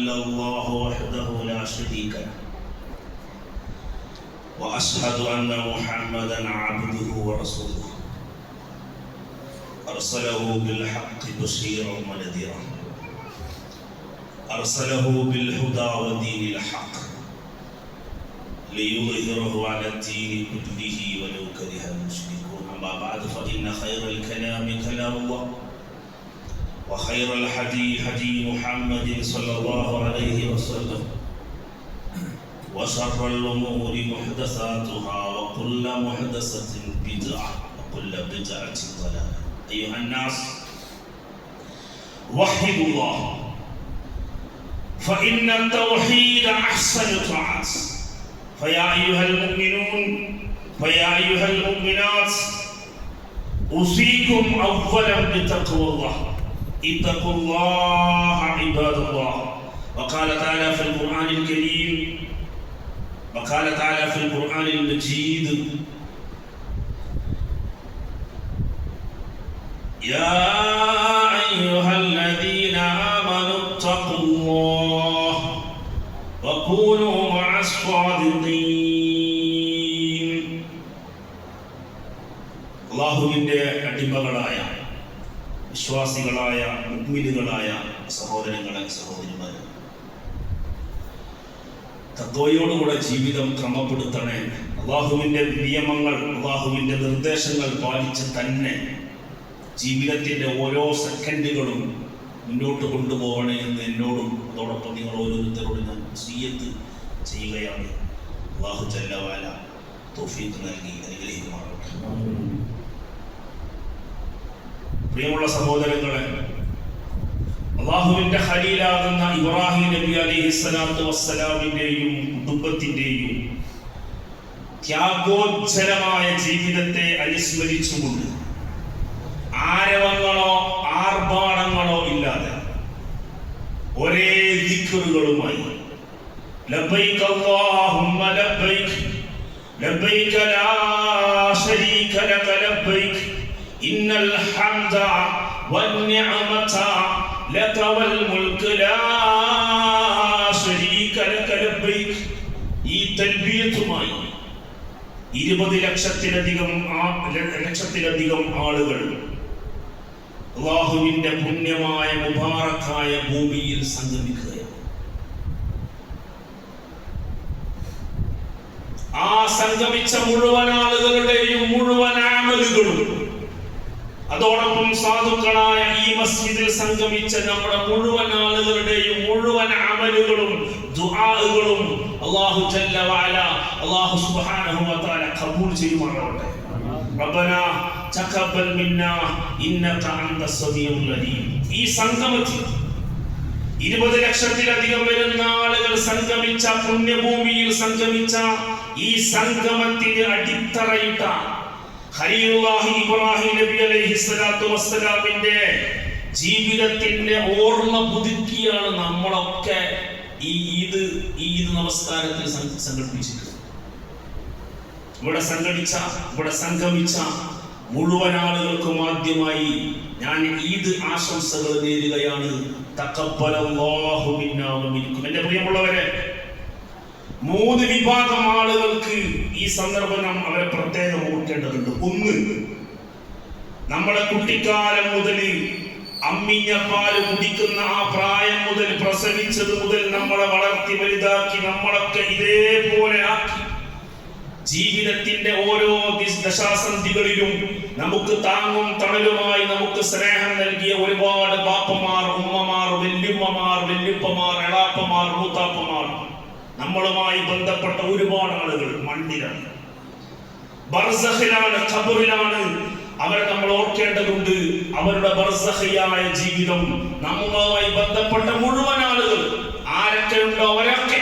إلا الله وحده لا شريك له وأشهد أن محمدا عبده ورسوله أرسله بالحق بشيرا ونذيرا أرسله بالهدى ودين الحق ليظهره على الدين كله ولو كره المشركون. أما بعد فإن خير الكلام كلام الله وخير الهدي هدي محمد صلى الله عليه وسلم وشر الأمور محدثاتها وكل محدثة بدعة وكل بدعة ضلالة. أيها الناس وحدوا الله فإن التوحيد أحسن الطاعات. فيا أيها المؤمنون فيا أيها المؤمنات أوصيكم أولا بتقوى الله. اتقوا الله عباد الله. وقال تعالى في القرآن الكريم وقال تعالى في القرآن المجيد يا أيها الذين آمنوا اتقوا الله وكونوا مع الصادقين. അല്ലാഹുവിന്റെ അടിമകളായ വിശ്വാസികളായ മുഅ്മിനുകളായ സഹോദരങ്ങളെ സഹോദരിമാരെ, തഖ്വയോടുകൂടെ ജീവിതം ക്രമപ്പെടുത്തണേ. അല്ലാഹുവിന്റെ നിയമങ്ങൾ അല്ലാഹുവിന്റെ നിർദ്ദേശങ്ങൾ പാലിച്ച് തന്നെ ജീവിതത്തിന്റെ ഓരോ സെക്കൻഡുകളും മുന്നോട്ട് കൊണ്ടുപോകണേ എന്ന് എന്നോടും അതോടൊപ്പം നിങ്ങൾ ഓരോരുത്തരോടും ഞാൻ വസിയ്യത്ത് ചെയ്യുകയാണ്. അല്ലാഹു ജല്ല വഅല തൗഫീഖ് നൽകി അനുഗ്രഹിക്കുമാറാകട്ടെ. പ്രിയമുള്ള സഹോദരങ്ങളെ, അല്ലാഹുവിന്റെ ഖലീലാകുന്ന ഇബ്രാഹിം നബി അലൈഹിസ്സലാത്തു വസ്സലാമിന്റെയും കുടുംബത്തിന്റെയും ത്യാഗോജ്ജലമായ ജീവിതത്തെ അനുസ്മരിച്ചുകൊണ്ട് ആരവങ്ങളോ ആർഭാടങ്ങളോ ഇല്ലാതെ ഒരേ ദിക്റുകളുമായി ലബ്ബൈക അല്ലാഹുമ്മ ലബ്ബൈക ലബ്ബൈക ലാ ശരീക ലക ലബ്ബൈക ഇന്നൽ ഹംദ വന്നിഅമത ലക വൽ മുൽക്ക് ലാ ശരീക ലക ലബ്ബൈക ഈ തൽബിയത്തുമായി 20 ലക്ഷത്തിലധികം ആളുകൾ അല്ലാഹുവിന്റെ പുണ്യമായ മുബാറക്കായ ഭൂമിയിൽ സംഗമിക്കുകയാണ്. ആ സംഗമിച്ച മുഴുവൻ ആളുകളുടെയും മുഴുവൻ അമലുകളും അതോടൊപ്പം സാധുക്കളായ ഈ മസ്ജിദിൽ സംഗമിച്ച നമ്മുടെ മുഴുവൻ ആളുകളുടെയും മുഴുവൻ അമലുകളും ദുആകളും അല്ലാഹു ജല്ല വഅല അല്ലാഹു സുബ്ഹാനഹു വ തആല ഖബൂൽ ചെയ്യുമാറാകട്ടെ. റബ്ബനാ തഖബ്ബൽ മിന്നാ ഇന്നക അൻതസ് സമീഉൽ അലീം. ഈ സംഗമത്തിൽ 20 ലക്ഷത്തിലധികം വരുന്ന ആളുകൾ സംഗമിച്ച പുണ്യഭൂമിയിൽ സംഗമിച്ച ഈ സംഗമത്തിന് അടിത്തറയിട്ട ഖലീലുല്ലാഹി ഇബ്രാഹിം നബി അലൈഹിസ്സലാത്തു വസ്സലാമിന്റെ ജീവിതത്തിന്റെ ഓർമ്മ പുതുക്കിയാണ് നമ്മളൊക്കെ ഈ ഈദ് നമസ്കാരത്തിൽ സംഘടിപ്പിച്ചിട്ടുള്ളത്. ഇവിടെ സംഗമിച്ച മുഴുവൻ ആളുകൾക്കും ആദ്യമായി ഞാൻ ഈദ് ആശംസകൾ നേരുകയാണ്. തഖബ്ബലല്ലാഹു മിന്നാ വ മിൻകും. എൻ്റെ പ്രിയമുള്ളവരെ, 3 വിഭാഗം ആളുകൾക്ക് ഈ സന്ദർഭം അവരെ പ്രത്യേകം ഓർക്കേണ്ടതുണ്ട്. ഒന്ന്, നമ്മുടെ കുട്ടിക്കാലം മുതൽ അമ്മിഞ്ഞ പാല് കുടിക്കുന്ന ആ പ്രായം മുതൽ, പ്രസവിച്ചത് മുതൽ നമ്മളെ വളർത്തി വലുതാക്കി നമ്മളൊക്കെ ഇതേപോലെ ആക്കി ജീവിതത്തിന്റെ ഓരോ ദശാസന്ധികളിലും നമുക്ക് താങ്ങും തണലുമായി നമുക്ക് സ്നേഹം നൽകിയ ഒരുപാട് ബാപ്പമാർ, ഉമ്മമാർ, വല്യുമ്മമാർ, വല്യുപ്പമാർ, എളാപ്പമാർ, മൂത്താപ്പമാർ, നമ്മളുമായി ബന്ധപ്പെട്ട ഒരുപാട് ആളുകൾ മണ്ണിലാണ്, ബർസഖിലാണ്, ഖബറിലാണ്. അവർ നമ്മൾ ഓർക്കേണ്ടതുണ്ട്. അവരുടെ ബർസഖിയായ ജീവിതം നമ്മളുമായി ബന്ധപ്പെട്ട മുഴുവൻ ആളുകൾ ആരൊക്കെ ഉണ്ടോ അവരൊക്കെ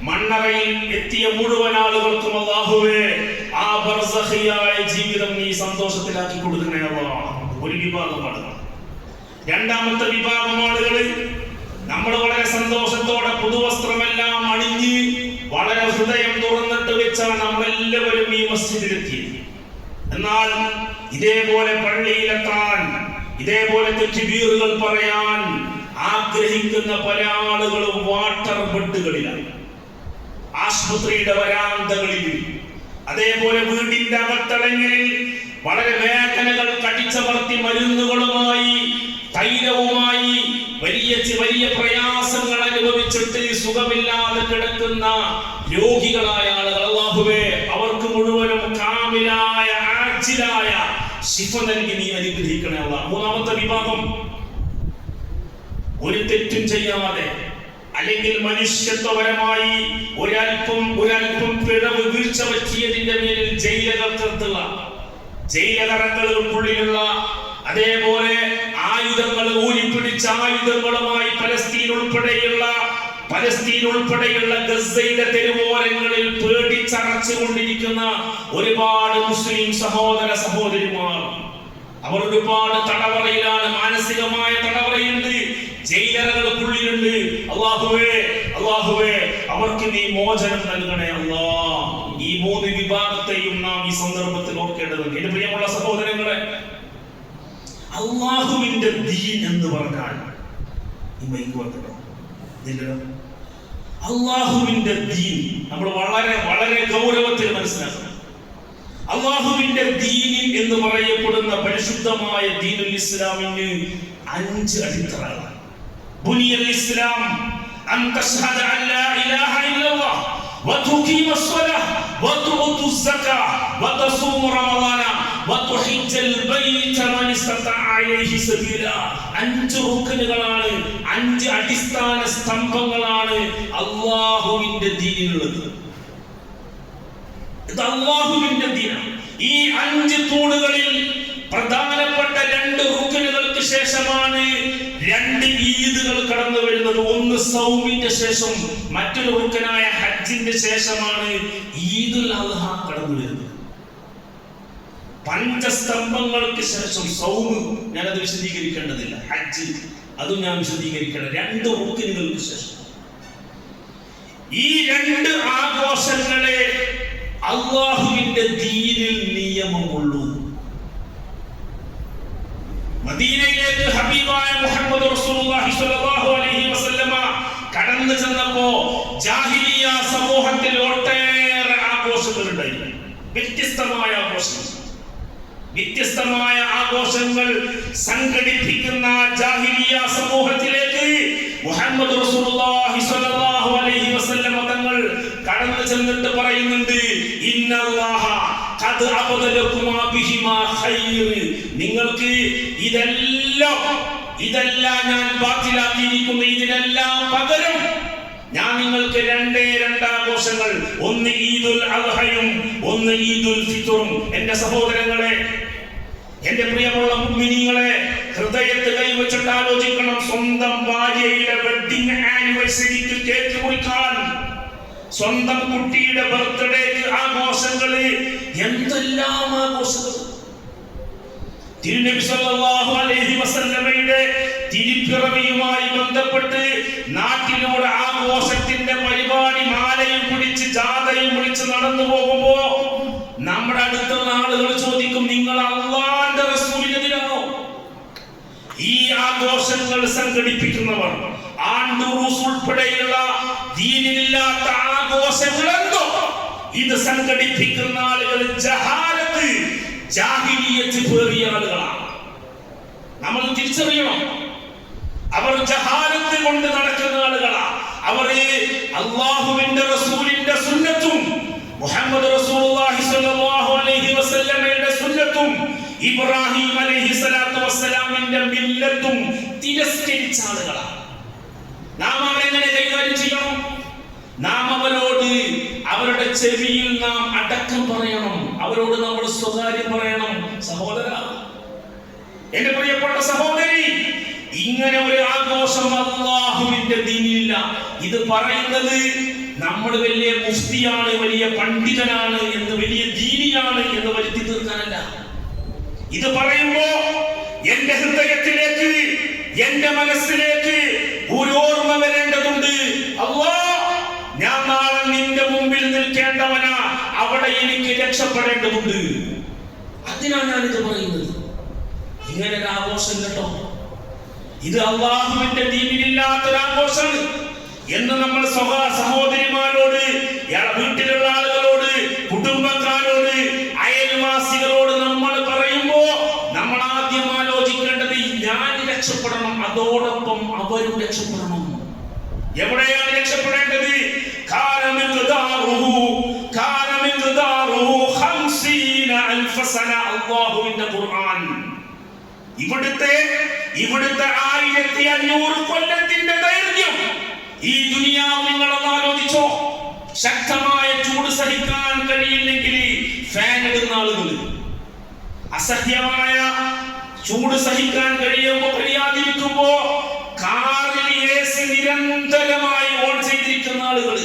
മണ്ണറയിൽ എത്തിയ മുഴുവൻ ആളുകൾക്കും അല്ലാഹുവേ ആ ബർസഖിയായ ജീവിതം നീ സന്തോഷത്തിലാക്കി കൊടുക്കണേ അല്ലാഹ്. ഒരു വിഭാഗമാണ്. രണ്ടാമത്തെ വിഭാഗം ആളുകൾ നമ്മൾ വളരെ സന്തോഷത്തോടെ പുതുവസ്ത്രമെല്ലാം അണിഞ്ഞ് വളരെ ഹൃദയം തുറന്നിട്ട് വെച്ചാൽ നമ്മളെല്ലാവരും ഈ മസ്ജിദിലെത്തി. എന്നാൽ ഇതേപോലെ പള്ളിയിലെത്താൻ, ഇതേപോലെ തക്ബീറുകൾ പറയാൻ, ആ ആഗ്രഹിക്കുന്ന പല ആളുകളും വാട്ടർ ബെഡുകളിലാണ്, ആശുപത്രിയുടെ വരാന്തകളിൽ, അതേപോലെ വീടിന്റെ അകത്തളങ്ങളിൽ വളരെ വേദനകൾ കടിച്ചമർത്തി മരുന്നുകളുമായി തൈലവുമായി വലിയ പ്രയാസങ്ങൾ അനുഭവിച്ചിട്ട് സുഖമില്ലാതെ കിടക്കുന്ന രോഗികളായ ആളുകൾ, അല്ലാഹുവേ അവർക്ക് മുഴുവനും കാമിലായ ആജിലായ ശിഫ നൽകി നീ അനുഗ്രഹിക്കണേ അല്ലാഹ്. മൂന്നാമത്തെ വിഭാഗം, ഒരു തെറ്റും ചെയ്യാതെ അല്ലെങ്കിൽ മനുഷ്യത്വപരമായി ഒരൽപ്പം പിഴവ് വീഴ്ച പറ്റിയതിന്റെ പേരിൽ ജയിലകൾക്കുള്ളിലുള്ള അതേപോലെ ആയുധങ്ങൾ ഊരിപ്പിടിച്ച ആയുധങ്ങളുമായി പലസ്തീൻ ഉൾപ്പെടെയുള്ള ഗസയുടെ തെരുവോരങ്ങളിൽ പേടിച്ചറച്ചുകൊണ്ടിരിക്കുന്ന ഒരുപാട് മുസ്ലിം സഹോദര സഹോദരിമാർ. അവർ ഒരുപാട് തടവറയിലാണ്, മാനസികമായ തടവറയുണ്ട്, ജയിലറകൾക്കുള്ളിലുണ്ട്. അല്ലാഹുവേ അവർക്ക് നീ മോചനം നൽകണേ അല്ലാഹ്. ഈ മൂന്ന് വിഭാഗത്തെയും നാം ഈ സന്ദർഭത്തിൽ ഓർക്കേണ്ടതുണ്ട്. എന്റെ പ്രിയമുള്ള സഹോദരങ്ങളെ, അല്ലാഹുവിന്റെ ദീൻ എന്ന് പറഞ്ഞാൽ അല്ലാഹുവിന്റെ ദീൻ നമ്മൾ വളരെ വളരെ ഗൗരവത്തിൽ മനസ്സിലാക്കണം. അല്ലാഹുവിന്റെ ദീൻ എന്ന് പറയപ്പെടുന്ന പരിശുദ്ധമായ ദീനുൽ ഇസ്ലാമിന് 5 അടിത്തറകളാണ്. ബുനിയൽ ഇസ്ലാം അൻ തശ്ഹദ അൻ ലാ ഇലാഹ ഇല്ലല്ലാഹ് വതുഖീമ സ്വലാഹ് വതുഉതു സകാഹ് വതസൂമ റമളാന വതുഹിജ്ജൽ ബൈത മൻ ഇസ്തതഅ ഇലൈഹി സബീല. 5 റുക്നുകളാണ്, 5 അടിസ്ഥാന സ്തംഭങ്ങളാണ് അല്ലാഹുവിന്റെ ദീനിലുള്ളത്. ഇത് അല്ലാഹുവിന്റെ ദീനാണ്. ഈ 5 തൂണുകളിൽ പ്രധാനപ്പെട്ട 2 റുക്നുകൾക്ക് ശേഷമാണ് 2 ഈദുകൾ കടന്നു വരുന്നത്. ഒന്ന് സൗമിന്റെ ശേഷം, മറ്റൊരു റുക്നായ ഹജ്ജിന്റെ ശേഷമാണ് ഈദുൽ അദ്ഹ കടന്നു വരുന്നത്. പഞ്ചസ്തംഭങ്ങൾക്ക് ശേഷം സൗമ്, ഞാനത് വിശദീകരിക്കേണ്ടതില്ല, ഹജ്ജ് അതും ഞാൻ വിശദീകരിക്കണം. 2 റുക്നുകൾക്ക് ശേഷം ഈ 2 ആഘോഷങ്ങളെ അല്ലാഹുവിന്റെ ദീനിൽ നിയമമുള്ളൂ. മദീനയിലേക്ക് ഹബീബായ മുഹമ്മദ് റസൂലുള്ളാഹി സ്വല്ലല്ലാഹു അലൈഹി വസല്ലമ കടന്നു ചെന്നപ്പോ ജാഹിലിയ സമൂഹത്തിൽ ഒട്ടേറെ ആഘോഷങ്ങൾ ഉണ്ടായിരുന്നു. വ്യത്യസ്തമായ ആഘോഷങ്ങൾ സംഘടിപ്പിക്കുന്ന ജാഹിലിയ സമൂഹത്തിലേക്ക് മുഹമ്മദ് റസൂലുള്ളാഹി സ്വല്ലല്ലാഹു അലൈഹി വസല്ലമ തങ്ങൾ കടന്നു ചെന്നിട്ട് പറയുന്നുണ്ട്, ഇന്നല്ലാഹ ഖദ് അബ്ദലകുമാ ബിഹിമാ ഖൈർ. നിങ്ങൾക്ക് ഇതെല്ലാം ഞാൻ ബാത്തിലാക്കിയിരിക്കുന്നു. ഇതിനെല്ലാം പകരം ഞാൻ നിങ്ങൾക്ക് 2 ആഘോഷങ്ങൾ, ഒന്ന് ഈദുൽ അദ്ഹയും ഒന്ന് ഈദുൽ ഫിത്റും. എന്റെ സഹോദരങ്ങളെ, എന്റെ പ്രിയമുള്ള മുഅ്മിനീങ്ങളെ, ഹൃദയത്തിൽ കൈവച്ചിട്ട് ആലോചിക്കണം. സ്വന്തം ഭാര്യയുടെ വെഡിങ് ആനിവേഴ്സറിക്ക് കേക്ക് മുറിക്കാൻ, സ്വന്തം കുട്ടിയുടെ ബർത്ത്ഡേക്ക് ആഘോഷങ്ങള്, എന്തെല്ലാം ആഘോഷങ്ങൾ. തിരുനബി സല്ലല്ലാഹു അലൈഹി വസല്ലമയുടെ തിരുപ്പിറവിയുമായി ബന്ധപ്പെട്ട് നാട്ടിലൂടെ ആഘോഷത്തിന്റെ പരിപാടി മാലയും പിടിച്ച് ജാഥയും പിടിച്ച് നടന്നു പോകുമ്പോ നമ്മുടെ അടുത്തുള്ള ആളുകൾ ചോദിക്കും, നിങ്ങൾ അല്ലാഹുവിന്റെ റസൂലിനെതിരാണോ? ഈ ആഘോഷങ്ങൾ സംഘടിപ്പിക്കുന്നവർ, ആണ്ടൂറൂസ് ഉൾപ്പെടെയുള്ള ദീനിലില്ലാത്ത ആഘോഷങ്ങൾ എന്തോ ഇത് സംഘടിപ്പിക്കുന്ന ആളുകൾ ജഹാലത്ത്, ജാഹിലിയ്യത്ത് പേറിയ ആളുകളാണ്. നമ്മൾ തിരിച്ചറിയണം, അവർ ജഹാലത്ത് കൊണ്ട് നടക്കുന്ന ആളുകളാണ്. അവര് അല്ലാഹുവിന്റെ റസൂലിന്റെ സുന്നത്തും മുഹമ്മദ് റസൂലുള്ളാഹി സ്വല്ലല്ലാഹു അലൈഹി വസല്ലമയുടെ സുന്നത്തും ഇബ്രാഹിം അലൈഹിസ്സലാത്തു വസ്സലാമിന്റെ മില്ലത്തും തിരസ്കരിച്ച ആളുകളാണ്. നാം അവരെങ്ങനെ കൈകാര്യം ചെയ്യണം? നാം അവരോട് അവരുടെ ചെവിയിൽ നാം അടക്കം പറയണം. അവരോട് നമ്മൾ സ്വകാര്യം പറയണം. സഹോദര, എന്റെ പ്രിയപ്പെട്ട സഹോദരി, ഇങ്ങനെ ഒരു ആഘോഷം അല്ലാഹുവിന്റെ ദീനിലില്ല. ഇത് പറയുന്നത് നമ്മൾ വലിയ മുഫ്തിയാണ്, വലിയ പണ്ഡിതനാണ് എന്ന്, വലിയ ദീനിയാണ് എന്ന് വരുത്തി തീർക്കാനല്ല. ഇത് പറയുമ്പോ എന്റെ ഹൃദയത്തിലേക്ക്, എന്റെ മനസ്സിലേക്ക് ഒരു ഓർമ്മ വരേണ്ടതുണ്ട്. അല്ലാഹ്, ഞാൻ നാളെ നിന്റെ മുമ്പിൽ നിൽക്കേണ്ടവനാ, അവിടെ എനിക്ക് രക്ഷപ്പെടേണ്ടതുണ്ട്. അതിനാണ് ഞാനിത് പറയുന്നത്. ഇങ്ങനെ ഒരു ആഘോഷം കേട്ടോ, ഇത് അള്ളാഹുവിന്റെ ദീനിലില്ലാത്തൊരാഘോഷമാണ് എന്ന് നമ്മൾ സഹോദരിമാരോട്, വീട്ടിലുള്ള ആളുകളോട്, കുടുംബക്കാരോട്, അയൽവാസികളോട് നമ്മൾ പറയുമ്പോ നമ്മൾ ആദ്യം ആലോചിക്കേണ്ടത് ഞാൻ രക്ഷപ്പെടണം, അതോടൊപ്പം അവരും രക്ഷപ്പെടണം. എവിടെയാണ് രക്ഷപ്പെടേണ്ടത്? അല്ലാഹുവിന്റെ ഖുർആൻ ഇവിടുത്തെ 1500 കൊല്ലത്തിന്റെ ദൈർഘ്യം. ഈ ദുനിയാവ് നിങ്ങൾ ആലോചിച്ചോ. ശക്തമായ ചൂട് സഹിക്കാൻ കഴിയില്ലെങ്കിൽ ഫാൻ ഇടുന്ന ആളുകൾ, അസഹ്യമായ ചൂട് സഹിക്കാൻ കഴിയാതിരിക്കുമ്പോ കാറിൽ AC നിരന്തരമായി ഓൺ ചെയ്തിരിക്കുന്ന ആളുകൾ.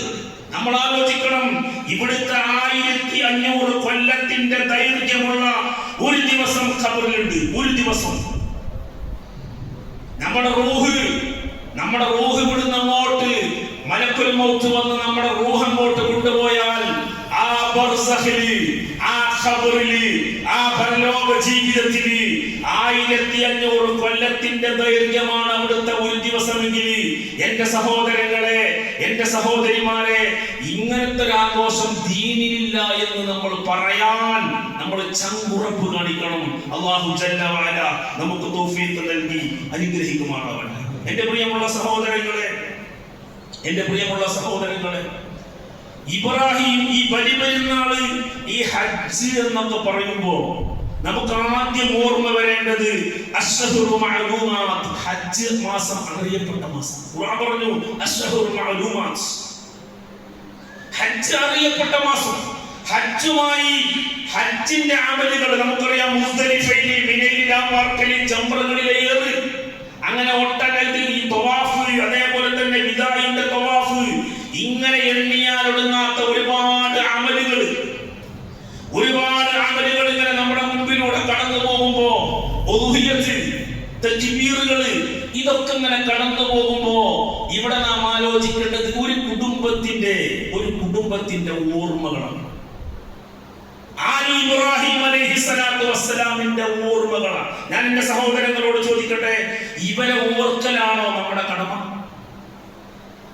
നമ്മൾ ആലോചിക്കണം, ഇവിടുത്തെ 1500 കൊല്ലത്തിന്റെ ദൈർഘ്യമുള്ള ഒരു ദിവസം ഖബറിലുണ്ട്. ഒരു ദിവസം നമ്മുടെ റൂഹ് ഇവിടുന്ന് അങ്ങോട്ട് മലക്കുൽ മൗത്ത് വന്ന് നമ്മുടെ റൂഹ് അങ്ങോട്ട് കൊണ്ടുപോയാൽ ആ ബർസഖില്, ആ ഖബറില്, ആ പരലോക ജീവിതത്തില് 1500 കൊല്ലത്തിന്റെ ദൈർഘ്യമാണ് അവിടുത്തെ ഒരു ദിവസമെങ്കിൽ എന്റെ സഹോദരങ്ങളെ, എന്റെ സഹോദരിമാരെ, ഇങ്ങനത്തെ ഒരു ആഘോഷം ദീനിലില്ല എന്ന് നമ്മൾ പറയാൻ നമ്മൾ ചങ്കുറപ്പ് കാണിക്കണം. അല്ലാഹു ജല്ല വഅല നമുക്ക് തൗഫീഖ് നൽകി അനുഗ്രഹിക്കുമാറാവട്ടെ. എന്റെ പ്രിയമുള്ള സഹോദരങ്ങളെ, ഇബ്രാഹിം ഈ ബലിപെരുന്നാള്, ഈ ഹജ്ജ് എന്നൊക്കെ പറയുമ്പോ നമുക്ക് ആദ്യം ഓർമ്മ വരേണ്ടത് അശ്ഹുറു മഅലൂമാത്ത്, ഹജ്ജ് മാസം, അറിയപ്പെട്ട മാസം. ഖുർആൻ പറഞ്ഞു അശ്ഹുറു മഅലൂമാത്ത്, ഹജ്ജ് അറിയപ്പെട്ട മാസം. ഹജ്ജിന്റെ അമലുകൾ നമുക്കറിയാം. മുസ്ദലിഫയിലെ, മിനയിലെ പാർക്കലിൽ, ജംറകളിലെ ഏറ്, അങ്ങനെ ഒട്ടനവധി തവാഫ്, അതേപോലെ തന്നെ വിദാഇന്റെ തവാഫ്, ഇങ്ങനെ എണ്ണിയാലൊടുങ്ങാത്ത ഒരുപാട് അമലുകൾ ഇങ്ങനെ നമ്മുടെ മുമ്പിലൂടെ കടന്നു പോകുമ്പോ, ഉളുഹിയ്യത്ത്, തക്ബീറുകൾ, ഇതൊക്കെ ഇങ്ങനെ കടന്നു പോകുമ്പോ ഇവിടെ നാം ആലോചിക്കേണ്ടത് ഒരു കുടുംബത്തിന്റെ ഓർമ്മകളാണ്. ഇബ്രാഹിം അലൈഹിസ്സലാത്തു വസ്സലാമിന്റെ ഓർമ്മകളാണ്. ഞാൻ എന്റെ സഹോദരങ്ങളോട് ചോദിക്കട്ടെ, ഇവരെ ഓർക്കലാണോ നമ്മുടെ കടമ?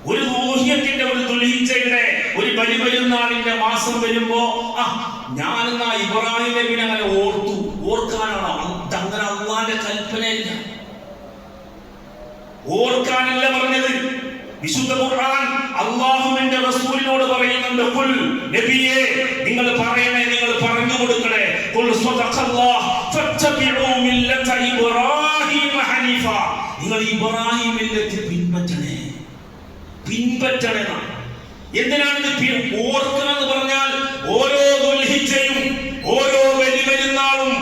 ഒരു ഊഹ്യത്തിന്റെ, ഒരു ദുൽഹിജ്ജയുടെ, ഒരു ബലിപെരുന്നാളിന്റെ മാസം വരുമ്പോ ഞാനെന്നാ ഇബ്രാഹിം നബിനെ അങ്ങനെ ഓർക്കാനാണോ? അങ്ങനെ അള്ളാന്റെ കൽപ്പനയില്ല, ഓർക്കാനല്ല പറഞ്ഞത്. വിശുദ്ധ ഖുർആൻ അല്ലാഹുവിന്റെ റസൂലിനോട് പറയുന്നുണ്ട്, ഖുൽ നബിയേ, നിങ്ങൾ പറയണേ, നിങ്ങൾ പറഞ്ഞു കൊടുക്കണേ, ഖുൽ സദഖല്ലാഹ് ഫത്തബിഉ മില്ലത ഇബ്രാഹിം ഹനീഫ, നിങ്ങൾ ഇബ്രാഹിം മില്ലത്ത് പിൻപറ്റണേ. എന്തിനാണ് ഇത് ഓർക്കുക എന്ന് പറഞ്ഞാൽ, ഓരോ ദുൽഹിജ്ജയും, ഓരോ ബലിപെരുന്നാളും,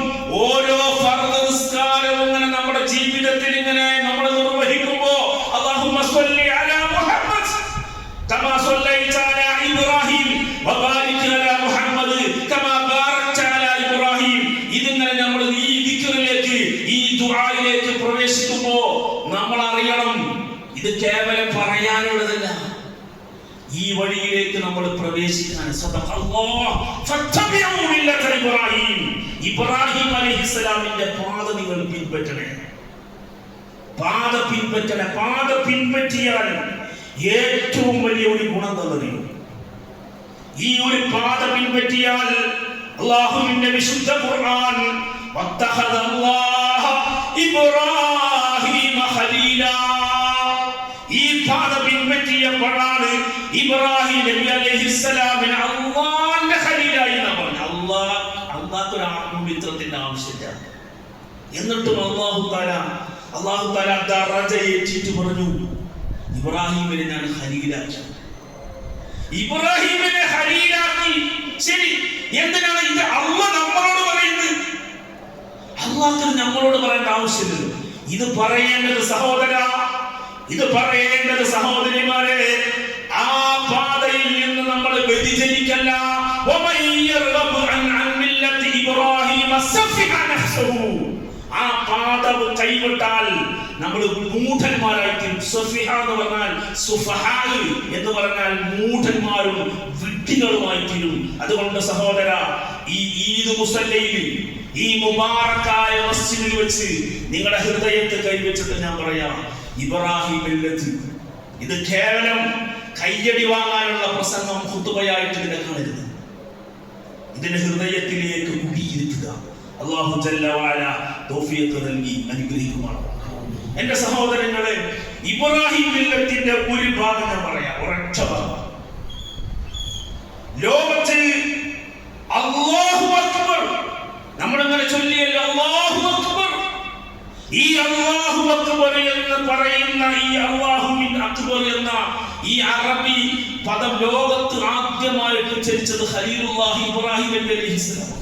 ഓരോ ഫർദ് നിസ്കാരവും ഇങ്ങനെ നമ്മുടെ ജീവിതത്തിൽ ഇങ്ങനെ നമ്മൾ നിർവഹിക്കുമ്പോ അല്ലാഹുമ്മ സ്വല്ലി അലാ മുഹമ്മദ് കമാ സ്വല്ലൈത അലാ ഇബ്രാഹിം വബാരിക് അലാ മുഹമ്മദ് കമാ ബാറക്ത അലാ ഇബ്രാഹിം, ഇതിങ്ങനെ നമ്മൾ ഈ ദിക്റിലേക്ക്, ഈ ദുആയിലേക്ക് പ്രവേശിക്കുമ്പോ നമ്മൾ അറിയണം, ഇത് കേവലം പറയാനുള്ളതല്ല, ഈ വഴിയിലേക്ക് നമ്മൾ പ്രവേശിക്കാൻ. ഇബ്രാഹിം അലൈഹിസ്സലാമിന്റെ പാത നിങ്ങൾ പിൻപറ്റണേ. പാത പിൻപറ്റിയാൽ ഏറ്റവും വലിയ ഒരു ഗുണം തന്നറിയും. ഈ ഒരു പാത പിൻപറ്റിയാൽ അല്ലാഹുവിന്റെ വിശുദ്ധ ഖുർആൻ വത്തഖദല്ലാഹു ഇബ്രാഹിമ ഖലീലാ, ഈ പാത പിൻപറ്റിയപ്പോഴാണ് ഇബ്രാഹിം നബി അലൈഹിസ്സലാമിനെ അല്ലാഹുവിന്റെ ഖലീലായി പറഞ്ഞു. അല്ലാഹുവിന്റെ ഒരു ആത്മമിത്രത്തിന്റെ ആവശ്യമില്ല. എന്നിട്ടും അല്ലാഹു തആല ദറജ ഏറ്റിട്ട് പറഞ്ഞു, ഇബ്രാഹിമിനെ ഞാൻ ഖലീലാക്കി. ഇബ്രാഹിമിനെ ഖലീലാക്കി. ശരി, എന്തിനാണ് ഇത് അല്ലാഹ് നമ്മളോട് പറയുന്നത്? അല്ലാഹു നമ്മളോട് പറയേണ്ട ആവശ്യമില്ല. ഇത് പറയേണ്ടത് സഹോദരിമാരെ, ആ പാതയിൽ നിന്ന് നമ്മൾ വ്യതിചലിക്കല്ല. ആ പാത കൈവിട്ടാൽ നമ്മൾ മൂഢന്മാരായിരിക്കും. എന്ന് പറഞ്ഞാൽ എന്ന് പറഞ്ഞാൽ മൂഢന്മാരും വിഡ്ഢികളുമായി തീരും. അതുകൊണ്ട് സഹോദര, ഈ ഈദ് മുസല്ലയിൽ, ഈ മുബാറക്കായ മസ്ജിദിൽ വെച്ച് നിങ്ങളുടെ ഹൃദയത്തെ കൈവച്ചിട്ട് ഞാൻ പറയാം, ഇബ്രാഹിം മില്ലത്ത്. ഇത് കേവലം കയ്യടി വാങ്ങാനുള്ള പ്രസംഗം ഖുതുബയായിട്ട് ഇതിനെ കാണരുത്. ഇതിന്റെ ഹൃദയത്തിലേക്ക് കുടിയിരുത്തുക. അല്ലാഹു ജല്ല വഅല തൗഫീഖ് നൽകി അനുഗ്രഹിക്കുമാറാകട്ടെ. എന്റെ സഹോദരങ്ങളെ, ഇബ്രാഹിം മില്ലത്തിന്റെ ഒരു ഭാഗം ഞാൻ പറയാം, ഒരൊറ്റ ഭാഗം. ലോകത്ത് അല്ലാഹു അക്ബർ നമ്മളിങ്ങനെ ചൊല്ലിയല്ലോ, അല്ലാഹു അക്ബർ. ഈ അല്ലാഹു അക്ബർ എന്ന് പറയുന്ന ഈ അല്ലാഹുവിൻ അക്ബർ എന്ന ഈ അറബി പദം ലോകത്ത് ആദ്യമായിട്ട് ഉച്ചരിച്ചത് ഖലീലുല്ലാഹി ഇബ്രാഹിം നബി അലൈഹിസ്സലാം.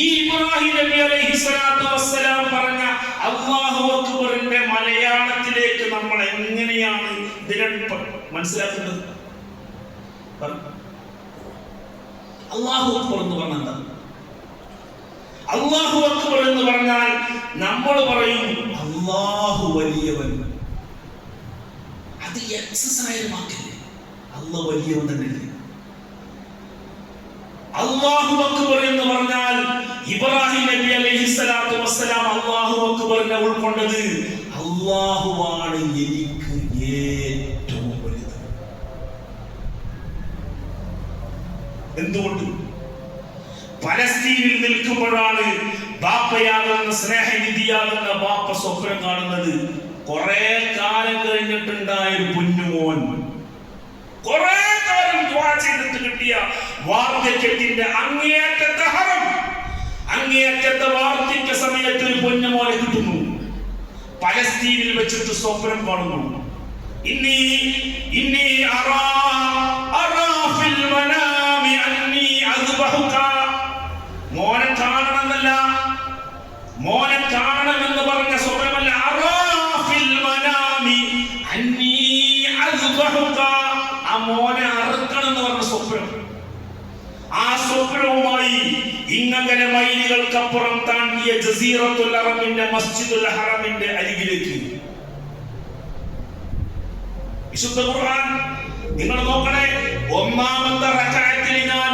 ഈ ഇബ്രാഹിം നബി അലൈഹിസ്സലാത്തു വസ്സലാം പറഞ്ഞ അല്ലാഹു അക്ബറിന്റെ മലയാളത്തിലേക്ക് നമ്മൾ എങ്ങനെയാണ് ഇതിനെ മനസ്സിലാക്കുന്നത്? അല്ലാഹു അക്ബർ എന്ന് പറഞ്ഞാൽ, അല്ലാഹു അക്ബർ എന്ന് പറഞ്ഞാൽ നമ്മൾ പറയും അല്ലാഹു വലിയവൻ. അത് എക്സസൈസ് ആക്കില്ലേ, അല്ലാഹു വലിയവൻ തന്നെ. അല്ലാഹു അക്ബർ എന്ന് പറഞ്ഞാൽ ഇബ്രാഹിം നബി അലൈഹിസ്സലാത്തു വസ്സലാം അല്ലാഹു അക്ബറിനെ ഉൾക്കൊണ്ടത് അല്ലാഹുവാണ് എനിക്ക് ഏറ്റവും വലുത്. എന്തുകൊണ്ട്? പലസ്തീനിൽ നിൽക്കുമ്പോഴാണ് ബാപ്പയാകുന്ന സ്നേഹനിധിയാകുന്ന ബാപ്പ സ്വപ്നം കാണുന്നത് കുറെ കാലം കഴിഞ്ഞിട്ടുണ്ടായ ഒരു പൊന്നുമോൻ, കുറെ കാലം ദുആ ചെയ്തിട്ട് കിട്ടിയ വാർദ്ധക്യത്തിന്റെ അങ്ങേയറ്റത്തെ ഹറം, അങ്ങേയറ്റത്തെ വാർദ്ധക്യ സമയത്ത് ഒരു പൊന്നുമോനെ കിട്ടുന്നു. പലസ്തീനിൽ വെച്ചിട്ട് സ്വപ്നം കാണുന്നു. ഇന്നി അറാ ഫിൽ മനാമി അന്നി അസ്ബഹുക. മോനെ കാണണമെന്നല്ല, മോനെ കാണണമെന്ന് പറഞ്ഞ സ്വപ്നമല്ല. അറാ ഫിൽ മനാമി അന്നി അസ്ബഹുക. ആ മോനെ അറുക്കണം എന്ന് പറഞ്ഞ സ്വപ്നം. ആ സ്വപ്നവുമായി ഇങ്ങനെ മൈലുകൾക്കപ്പുറം താണ്ടിയ ജസീറത്തുൽ അറബിന്റെ മസ്ജിദുൽ ഹറമിന്റെ അരികിലേക്ക് വിശുദ്ധ ഖുർആൻ നിങ്ങൾ നോക്കണേ. ഒന്നാമത്തെ റക്അത്തിൽ ഞാൻ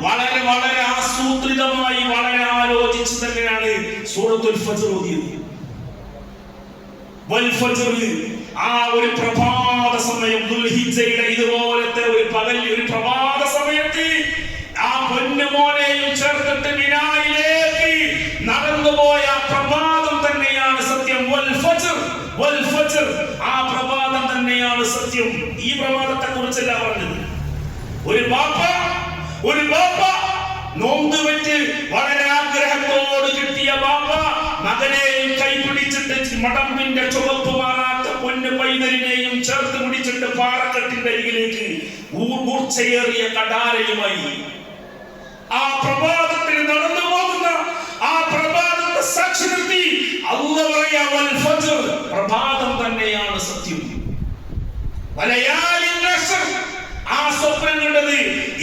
വളരെ വളരെ ആസൂത്രിതമായി വളരെ ആലോചിച്ച് തന്നെയാണ് സൂറത്തുൽ ഫജ്ർ ഓതിയത്. വൽ ഫജ്ർ, ആ ഒരു പ്രഭാത സമയം, ദുൽഹിജ്ജയുടെ ഇതുപോലത്തെ ഒരു പകൽ, ഒരു പ്രഭാത സമയത്ത് ആ പൊന്നുമോനെയും ചേർത്തിട്ട് മിനായിലേക്ക് നടന്നുപോയ പ്രഭാതം തന്നെയാണ് സത്യം. വൽ ഫജ്ർ, വൽ ഫജ്ർ, ആ പ്രഭാതം തന്നെയാണ് സത്യം. ഈ പ്രഭാതത്തെ കുറിച്ചല്ല പറഞ്ഞത്. ഒരു ബാപ്പ നോമ്പ് വെച്ച് വളരെ ആഗ്രഹത്തോട് കിട്ടിയ ബാപ്പ മകനെയും കൈപിടിച്ചിട്ട് മടമ്പിന്റെ ചുവപ്പ് മാറാത്ത പൊന്നു പൈതലിനെയും ചേർത്ത് പിടിച്ചിട്ട് പാറക്കെട്ടിന്റെ അരികിലേക്ക് മൂർച്ചയേറിയ കടാരയുമായി ആ പ്രഭാതത്തിൽ നടന്നു പോകുന്ന ആ പ്രഭാതത്തെ സാക്ഷി നിർത്തി അല്ലാഹു പറയാ, വൽ ഫജ്ർ, പ്രഭാതം തന്നെയാണ് സത്യം. വലയാലിൻ അശ്ർ, ആ സ്വപ്നം കണ്ടത്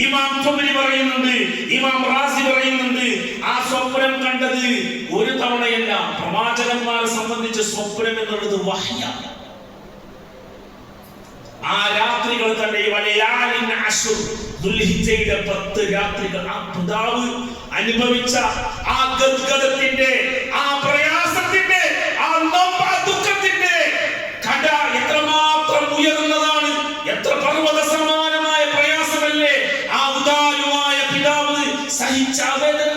ഇമാം തുബരി പറയുന്നുണ്ട്, ഇമാം റാസി പറയുന്നുണ്ട്. ആ സ്വപ്നം കണ്ടത് ഒരു തവണയല്ല. പ്രവാചകന്മാരെ സംബന്ധിച്ച് സ്വപ്നം എന്നുള്ളത് വഹ്യാണ്. ആ രാത്രികൾ തന്നെ വലയാലിൻ അശ്ർ, ദുൽഹിജ്ജയുടെ 10 രാത്രികൾ. ആ പിതാവ് അനുഭവിച്ച ആ ഗദ്ഗദത്തിന്റെ, ആ പ്രയാസത്തിന്റെ, ആ ദുഃഖത്തിന്റെ കട എത്രമാത്രം ഉയർന്നതാണ്. എത്ര പർവ്വത സമാനമായ പ്രയാസമല്ലേ ആ ഉദാരമായ പിതാവ് സഹിച്ച വേദന.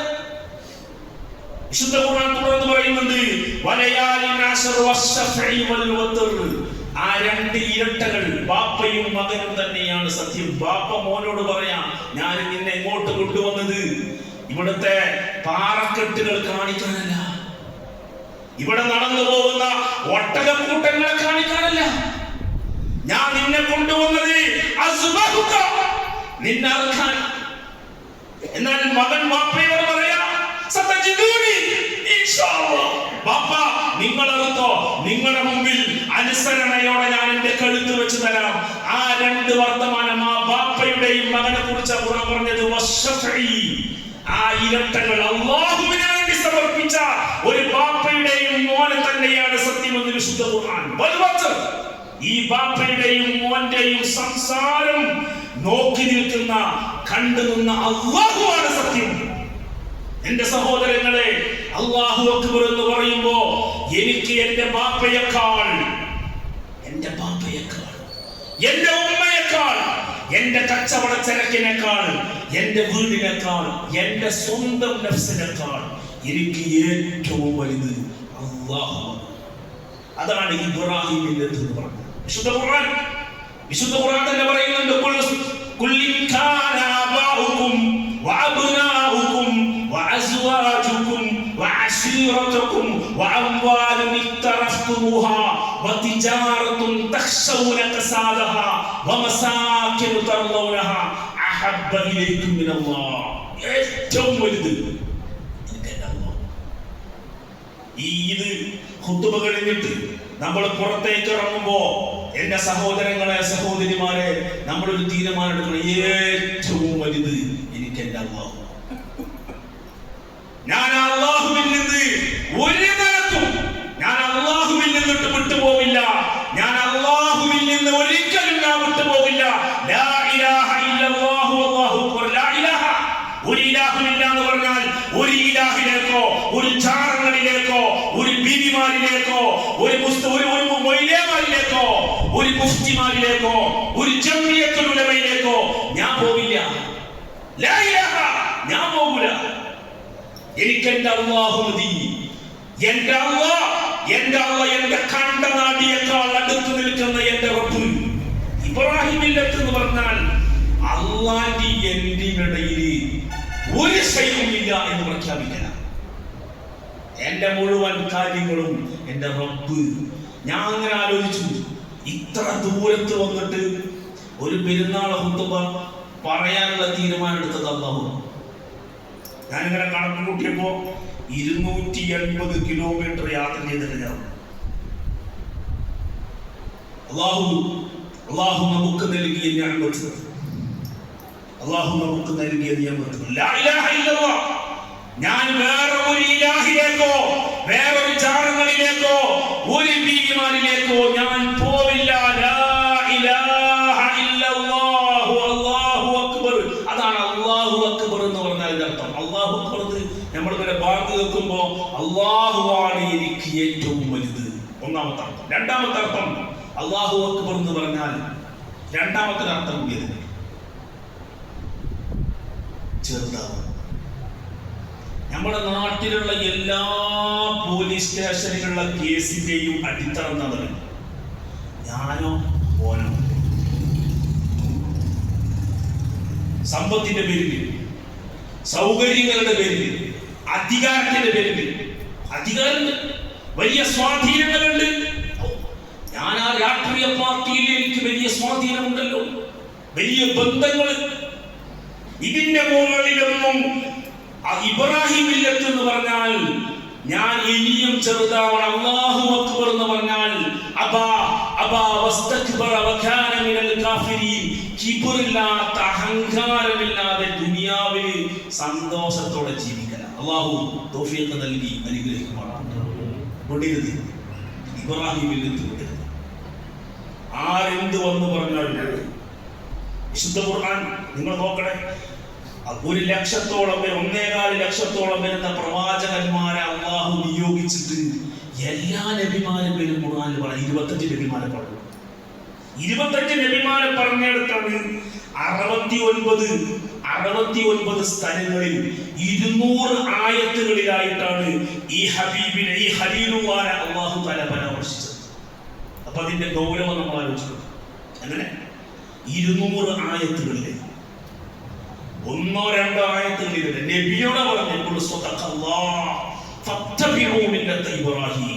വിശുദ്ധ ഖുർആൻ തുടർന്ന് പറയുന്നുണ്ട്, വലയാലിൻ അശ്ർ വശഫഇ വൽ വത്ർ, ആ 2 ഇരട്ടകൾ ബാപ്പയും മകനും തന്നെയാണ് സത്യം. ബാപ്പ മോനോട് പറയാം, ഞാൻ നിന്നെ ഇങ്ങോട്ട് കൊണ്ടുവന്നത് ഇവിടുത്തെ പാറക്കെട്ടുകൾ കാണിക്കാനല്ല, ഇവിടെ നടന്നു പോകുന്ന ഒട്ടകക്കൂട്ടങ്ങളെ കാണിക്കാനല്ല. ഞാൻ നിന്നെ കൊണ്ടുവന്നത് അസ്ബഹുക, നിന്നെ അറുക്കാൻ. എന്നാൽ മകൻ ബാപ്പയോട് പറയാ, സതജിദൂനി ഇൻഷാ അല്ലാഹ്. ബാപ്പ, നിങ്ങൾ അറുത്തോ, നിങ്ങളുടെ മുമ്പിൽ അനുസരണയോടെ ഞാൻ എന്റെ കഴുത്ത് വെച്ച് തരാം. ആ 2 വർത്തമാനം ആ ബാപ്പയുടെയും മകനെ കുറിച്ച് ഖുർആൻ പറഞ്ഞത് വശഫഇ, ആ ഇരട്ടകൾ അല്ലാഹുവിന് വേണ്ടി സമർപ്പിച്ച ഒരു ബാപ്പയുടെയും മോനെ തന്നെയാണ് സത്യമെന്ന് വിശുദ്ധ ഖുർആൻ. ഈ ബാപ്പയുടെയും മോന്റെയും സംസാരം നോക്കി നിൽക്കുന്ന, കണ്ടു നിന്ന അല്ലാഹുവാണ് സത്യം. എന്റെ സഹോദരങ്ങളെ, അല്ലാഹു അക്ബർ എന്ന് പറയുമ്പോ എനിക്ക് എന്റെ ബാപ്പയേക്കാൾ, എന്റെ ഉമ്മയേക്കാൾ, എന്റെ കച്ചവടച്ചരക്കിനേക്കാൾ, എന്റെ വീടിനേക്കാൾ, എന്റെ സ്വന്തം നഫ്സിനേക്കാൾ എനിക്ക് ഏറ്റവും വലുത് അല്ലാഹു. അതാണ് ഇബ്രാഹിം മില്ലത്ത് എന്ന് പറഞ്ഞത്. വിശുദ്ധ ഖുർആൻ തന്നെ പറയുന്നുണ്ട്, കുല്ലി കാന ആബാഉകും വഅബ്നാഉകും വഅസ്വാജുകും വഅശീറതുകും വഅംവാലുൻ ഇഖ്തറഫ്തുമുഹാ വതിജാറത്തുൻ തഖ്ശൗന കസാദഹാ വമസാകിനു തർളൗനഹാ അഹബ്ബ ഇലൈക്കും മിനല്ലാഹ്. ഏറ്റവും വലുത് ഇത് ഖുതുബ കഴിഞ്ഞിട്ട് നമ്മൾ പുറത്തേക്ക് ഇറങ്ങുമ്പോ എന്റെ സഹോദരങ്ങളെ, സഹോദരിമാരെ, നമ്മളൊരു തീരുമാനം എടുക്കണം. ഏറ്റവും വലുത് എനിക്ക് എന്റെ അല്ലാഹു. ഞാൻ അല്ലാഹുവിൽ നിന്ന് ഒരു നിലക്കും ഞാൻ അല്ലാഹുവിൽ നിന്നിട്ട് വിട്ടുപോകില്ല. ഞാൻ അല്ലാഹുവിൽ നിന്ന് ഒരിക്കലും ഞാൻ വിട്ടുപോകില്ല. ലാ ഇലാഹ ഇല്ലല്ലാഹു വല്ലാഹു അക്ബർ. ലാ ഇലാഹ, ഒരു ഇലാഹുമില്ല എന്ന് പറഞ്ഞാൽ ഒരു ഇലാഹിലേക്കോ, ഒരു ചാരങ്ങളിലേക്കോ, ഒരു ബീവിമാരിലേക്കോ, ഒരു മൊയ്ലേമാരിലേക്കോ, ഒരു മുഫ്തിമാരിലേക്കോ, ഒരു ജംഇയ്യത്തുൽ ഉലമയിലേക്കോ ഞാൻ പോകില്ല. ലാ ഇലാഹ, ഞാൻ പോകില്ല. എനിക്ക് എന്റെ അല്ലാഹു മതി. എന്റെ അല്ലാഹ് എന്റെ കണ്ടനാടിയേക്കാൾ അടുത്ത് നിൽക്കുന്ന എന്റെ റബ്ബ്. ഇബ്രാഹിം മില്ലത്ത് എന്ന് പറഞ്ഞാൽ അല്ലാഹി എന്റിനിടയിൽ ഒരു ശൈലില്ല എന്ന് പ്രഖ്യാപിക്കണം. എന്റെ മുഴുവൻ കാര്യങ്ങളും എന്റെ റബ്ബ്. ഞാൻ അങ്ങനെ ആലോചിച്ചു, ഇത്ര ദൂരത്ത് വന്നിട്ട് ഒരു പെരുന്നാൾ ഖുതുബ പറയാനുള്ള തീരുമാനം എടുത്തത് അല്ലാഹു. ഞാനിങ്ങനെ കണക്ക് കൂട്ടിയപ്പോ 280 കിലോമീറ്റർ യാത്ര ചെയ്തിട്ട് ഞാൻ അല്ലാഹു നമുക്ക് നൽകിയ നിഅമത്ത്, അല്ലാഹു നമുക്ക് നൽകിയ നിഅമത്ത്. ലാ ഇലാഹ ഇല്ലല്ലാഹ്. ഞാൻ വേറെ ഒരു ഇലാഹിലേക്കോ, വേറൊരു ചാരങ്ങളിലേക്കോ, ഒരു ബീവിമാരിലേക്കോ ഞാൻ പോവില്ല. ലാ ഇലാഹ ഇല്ലല്ലാഹു അല്ലാഹു അക്ബർ. അതാണ് അല്ലാഹു അക്ബർ എന്ന് പറഞ്ഞാൽ അർത്ഥം. അല്ലാഹു അക്ബർ നമ്മളിങ്ങനെ ബാങ്ക് കേൾക്കുമ്പോ അല്ലാഹുവാണ് എനിക്ക് ഏറ്റവും വലുത്, ഒന്നാമത്തെ അർത്ഥം. രണ്ടാമത്തെ അർത്ഥം, അല്ലാഹു അക്ബർ എന്ന് പറഞ്ഞാൽ രണ്ടാമത്തെ അർത്ഥം കൂടിയത് ചെറുതാവും. നമ്മുടെ നാട്ടിലുള്ള എല്ലാ പോലീസ് സ്റ്റേഷനിലുള്ള കേസിന്റെയും അടിത്തറന്നത് ഞാനോ ഓനോ. സമ്പത്തിന്റെ പേരിൽ, സൗകര്യങ്ങളുടെ പേരിൽ, അധികാരത്തിന്റെ പേരിൽ, അധികാരം വലിയ സ്വാധീനങ്ങളുണ്ട്. ഞാൻ ആ രാഷ്ട്രീയ പാർട്ടിയിൽ എനിക്ക് വലിയ സ്വാധീനമുണ്ടല്ലോ, വലിയ ബന്ധങ്ങൾ. ഇതിന്റെ മുകളിലൊന്നും ഇബ്രാഹിം മില്ലത്ത് എന്ന് പറഞ്ഞാൽ ഞാൻ ഇനിയും ചെറുതാവണം. അല്ലാഹു അക്ബർ എന്ന് പറഞ്ഞാൽ അബാ വസ്തക്ബറ വകാന മിനൽ കാഫിരീൻ. കിബ്റില്ലാത്ത, അഹങ്കാരമില്ലാതെ ദുനിയാവിൽ സന്തോഷത്തോടെ ജീവിക്കണം. അല്ലാഹു തൗഫീഖ് നൽകി അനുഗ്രഹിക്കുമാറാകട്ടെ. വിടരുത് ഇബ്രാഹിം മില്ലത്ത്, വിടരുത്. ആരെന്ത് വന്നു പറഞ്ഞാൽ വിശുദ്ധ ഖുർആൻ നിങ്ങൾ നോക്കണേ, 1 ലക്ഷത്തോളം പേര്, 1.25 ലക്ഷത്തോളം വരുന്ന പ്രവാചകന്മാരെ അല്ലാഹു നിയോഗിച്ചിട്ട് എല്ലാ നബിമാരെ പേരും ഖുർആനിൽ പറഞ്ഞു. 25 നബിമാരെ പറഞ്ഞു. 25 നബിമാരെ പറഞ്ഞെടുത്താണ് 69 സ്ഥലങ്ങളിൽ 200 ആയത്തുകളിലായിട്ടാണ് ഈ ഹബീബിനെ, ഈ ഖലീലുള്ളാഹിനെ അല്ലാഹു തആല പരാമർശിച്ചത്. അപ്പൊ അതിന്റെ ഗൗരവം നമ്മൾ ആലോചിക്കണം. അങ്ങനെ 200 ആയത്തുകളിലെ 1-2 ആയത്തുകളിൽ നബിയോട് പറഞ്ഞു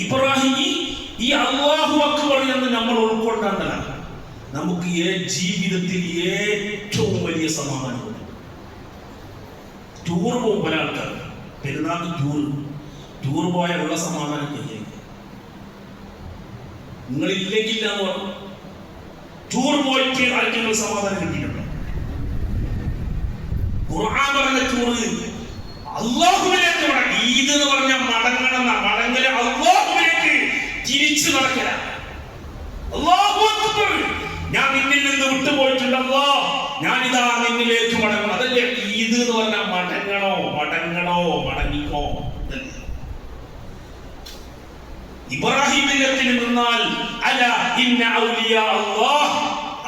ഇബ്രാഹിം. ഈ അല്ലാഹു അക്ബർ എന്ന് നമ്മൾ ഉൾക്കൊണ്ടാൽ നമുക്ക് ജീവിതത്തിൽ ഏറ്റവും വലിയ സമാധാനമുണ്ട്. ടൂർ പോകും പല ആൾക്കാർ, പെരുന്നാൾ ടൂർ പോയാലുള്ള സമാധാനം കഴിഞ്ഞു. നിങ്ങളില്ലെങ്കിൽ എന്ന് പറഞ്ഞു ടൂർ പോയിട്ട് ആർക്കെങ്കിലും സമാധാനം കിട്ടിയിട്ടുണ്ടോ? ഖുർആൻ പറഞ്ഞ ടൂർ അല്ലാഹുവിലേക്ക് ഈദ് എന്ന് പറഞ്ഞ മടങ്ങണം. മടങ്ങല് അല്ലാഹുവിലേക്ക് തിരിച്ചു നടക്കല. അല്ലാഹു അക്ബർ. ഞാൻ നിന്നിൽ നിന്ന് വിട്ടുപോയിട്ടുണ്ടല്ലോ, ഞാനിതാ നിന്നിലേക്ക് മടങ്ങണം. അതല്ലേ ഈദ് എന്ന് പറഞ്ഞാൽ മടങ്ങണോ? ഇബ്രാഹിം മില്ലത്തിൽ നിന്നാൽ അല ഇന്ന ഔലിയാ അല്ലാഹ്,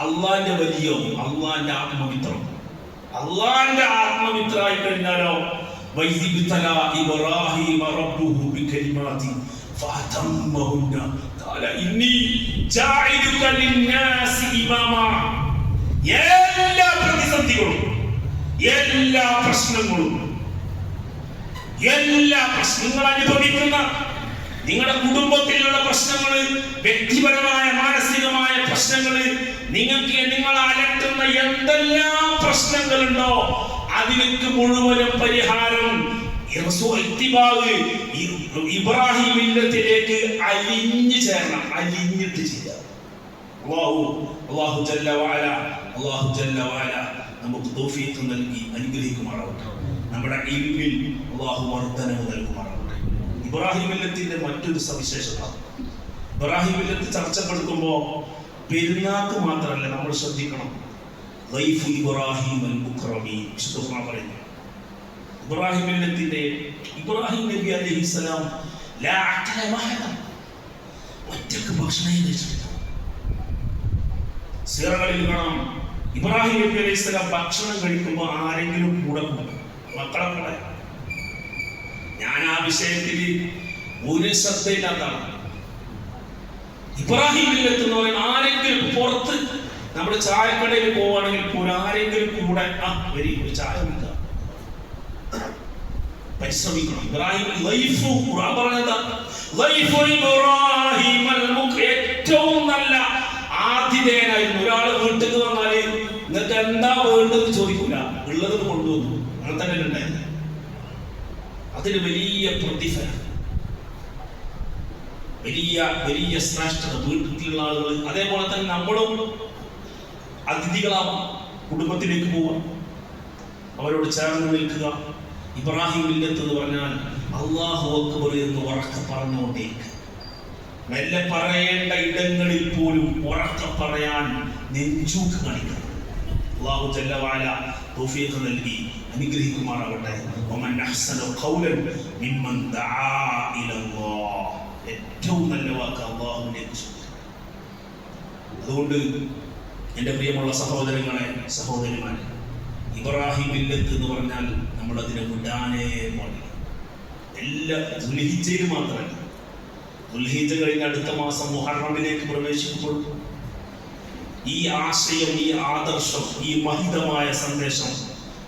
അല്ലാഹുവിന്റെ വലിയോ, അല്ലാഹുവിന്റെ ആത്മമിത്രം, അല്ലാഹുവിന്റെ ആത്മമിത്രമായി കഴിഞ്ഞാലോ വൈദിബ്തല ഇബ്രാഹിം റബ്ബുഹു ബികലിമാതി ഫഅതമ്മഹുന്ന ഖാല ഇന്നി ജാഇലുക ലിന്നാസി ഇമാമ. എല്ലാ പ്രതിസന്ധികളും, എല്ലാ പ്രശ്നങ്ങളും, നിങ്ങൾ അനുഭവിക്കുന്ന നിങ്ങളുടെ കുടുംബത്തിലുള്ള പ്രശ്നങ്ങൾ, വ്യക്തിപരമായ മാനസികമായ പ്രശ്നങ്ങൾ, നിങ്ങൾ അലട്ടുന്ന എന്തെല്ലാം പ്രശ്നങ്ങളുണ്ടോ അതിലേക്ക് മുഴുവനും പരിഹാരം ഇബ്രാഹിം മില്ലത്തിലേക്ക് അലിഞ്ഞു ചേരണം, അലിഞ്ഞിട്ട് ചെയ്യാം. അല്ലാഹു ജല്ല വഅല നമുക്ക് തൗഫീഖ് നൽകി അനുഗ്രഹിക്കുമാറാവട്ടെ. നമ്മുടെ ഇൽമിൽ അല്ലാഹു വർദ്ധനവ് നൽകുമാറാവട്ടെ. ഇബ്രാഹിം മില്ലത്തിന്റെ മറ്റൊരു സവിശേഷത, ഇബ്രാഹിം മില്ലത്ത് ചർച്ചപ്പെടുത്തുമ്പോൾ പെരുന്നാക്ക് മാത്രമല്ല നമ്മൾ ശ്രദ്ധിക്കണം. ലൈഫ് ഇബ്രാഹിം അൽ മുക്രമി പറയുന്നു. ഇബ്രാഹിം മില്ലത്തിന്റെ ഇബ്രാഹിം നബി അലൈഹിസ്സലാം ഒറ്റക്ക് ഭക്ഷണം കഴിച്ചിട്ടില്ല. സീറകളിൽ കാണാം ഇബ്രാഹിം നബി അലൈഹിസ്സലാം ഭക്ഷണം കഴിക്കുമ്പോൾ ആരെങ്കിലും കൂടെ പോകും, മക്കളെ കൂടെ. ഞാൻ ആ വിഷയത്തിൽ ഒരു ശ്രദ്ധയില്ലാത്താണ്. ഇബ്രാഹിം മില്ലത്ത് എന്ന് പറയുന്ന ആരെങ്കിലും പുറത്ത് നമ്മുടെ ചായക്കടയിൽ പോവുകയാണെങ്കിൽ പോലും ആരെങ്കിലും കൂടെ വരി ഒരു ചായ കുടിക്കുക, പരിശ്രമിക്കണം. ഇബ്രാഹിം ഏറ്റവും നല്ല ആതിഥേയനായിരുന്നു. ഒരാൾ വീട്ടിൽ വന്നാല് നിങ്ങൾക്ക് എന്താ വേണ്ടത് ചോദിക്കൂല, ഉള്ളത് കൊണ്ടുവന്നു. അങ്ങനെ തന്നെ ഉണ്ടായിരുന്നു. അതിന് വലിയ പ്രതിഫലം, വലിയ ശ്രേഷ്ഠത വീട്ടിലുള്ള ആളുകൾ. അതേപോലെ തന്നെ നമ്മളും അതിഥികളാവാം, കുടുംബത്തിലേക്ക് പോവാം, അവരോട് ചേർന്ന് നിൽക്കുക. ഇബ്രാഹിം മില്ലത്ത് എന്ന് പറഞ്ഞാൽ അല്ലാഹു അക്ബർ എന്ന് ഉറക്കെ പറഞ്ഞുകൊണ്ടേക്ക്, മെല്ലെ പറയേണ്ട ഇടങ്ങളിൽ പോലും ഉറക്കെ പറയാൻ നെഞ്ചൂക്ക് കാണിക്കണം. അല്ലാഹു ജല്ല വഅല തൗഫീഖ് നൽകി അനുഗ്രഹിക്കുമാറാവട്ടെ. വമൻ അഹ്സനു ഖൗലൻ മിമ്മൻ ദആ ഇലല്ലാഹ്, ഏറ്റവും നല്ല വാക്ക് അല്ലാഹുവിലേക്ക് ചോദിക്കുക. അതുകൊണ്ട് എൻ്റെ പ്രിയമുള്ള സഹോദരങ്ങളെ, സഹോദരിമാരെ, ഇബ്രാഹിം മില്ലത്ത് എന്ന് പറഞ്ഞാൽ നമ്മൾ അതിനെ വിടാനേ പാടില്ല. എല്ലാ ദുൽഹിജ്ജയിൽ മാത്രമല്ല, ദുൽഹിജ്ജ കഴിഞ്ഞ അടുത്ത മാസം മുഹറമിലേക്ക് പ്രവേശിക്കുമ്പോൾ ഈ ആശയം, ഈ ആദർശം, ഈ മഹിതമായ സന്ദേശം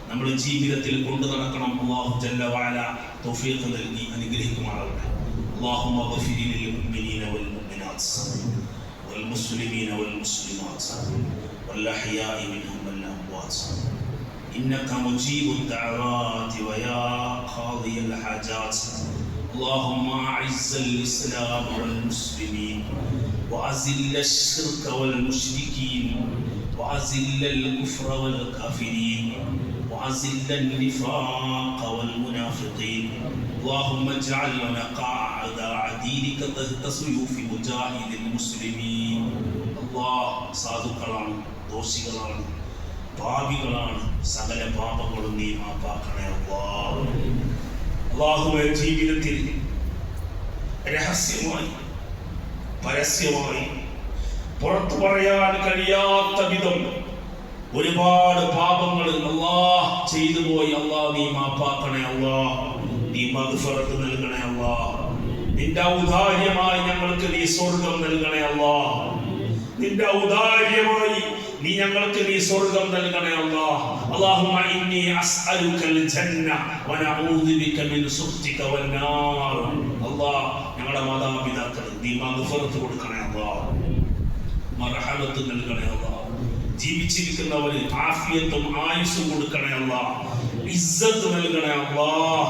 നമ്മൾ ജീവിതത്തിൽ കൊണ്ടു നടക്കണം. അല്ലാഹു ജല്ല വഅല തൗഫീഖ് നൽകി അനുഗ്രഹിക്കുമാറാവട്ടെ. اللهم اغفر للمؤمنين والمؤمنات والمسلمين والمسلمات والأحياء منهم والأموات إنك مجيب الدعوات ويا قاضي الحاجات. اللهم أعز الإسلام والمسلمين وأذل الشرك والمشركين وأذل الكفر والكافرين وأذل النفاق والمنافقين. اللهم اجعل ونقع أعداء دينك تحت سيوف مجاهد المسلمين. الله സാധുക്കളാണ്, ദോഷികളാണ്, പാപികളാണ്, സകല പാപങ്ങളും നീ മാപ്പാക്കണേ അല്ലാഹ്. അല്ലാഹുവേ, ജീവിതത്തിൽ രഹസ്യമായി പരസ്യമായി പുറത്തു പറയാൻ കഴിയാത്ത വിധം ഒരുപാട് പാപങ്ങൾ അല്ലാഹ് ചെയ്തു പോയി. അല്ലാഹ് നീ മാപ്പാക്കണേ അല്ലാഹ്, നീ മഗ്ഫിറത്ത് നൽകണേ അല്ലാഹ്. നിന്റെ ഔദാര്യമായി ഞങ്ങൾക്ക് നീ സ്വർഗ്ഗം നൽകണേ അല്ലാഹ്. നിന്റെ ഔദാര്യമായി നീ ഞങ്ങൾക്ക് നീ സ്വർഗ്ഗം നൽകണേ അല്ലാഹ്. അല്ലാഹുമ്മ ഇന്നി അസ്അലുകൽ ജന്ന വനഊദു ബിക മിൻ സുഖ്തിക വന്നാർ. അല്ലാഹ്, ഞങ്ങളുടെ മാതാപിതാക്കൾ നീ മഗ്ഫിറത്ത് കൊടുക്കണേ അല്ലാഹ്, മർഹമത്ത് നൽകണേ അല്ലാഹ്. ജീവിച്ചിരിക്കുന്നവര് ആഫിയത്തും ആയുസ്സും കൊടുക്കണേ അല്ലാഹ്, ഇസ്സത്ത് നൽകണേ അല്ലാഹ്,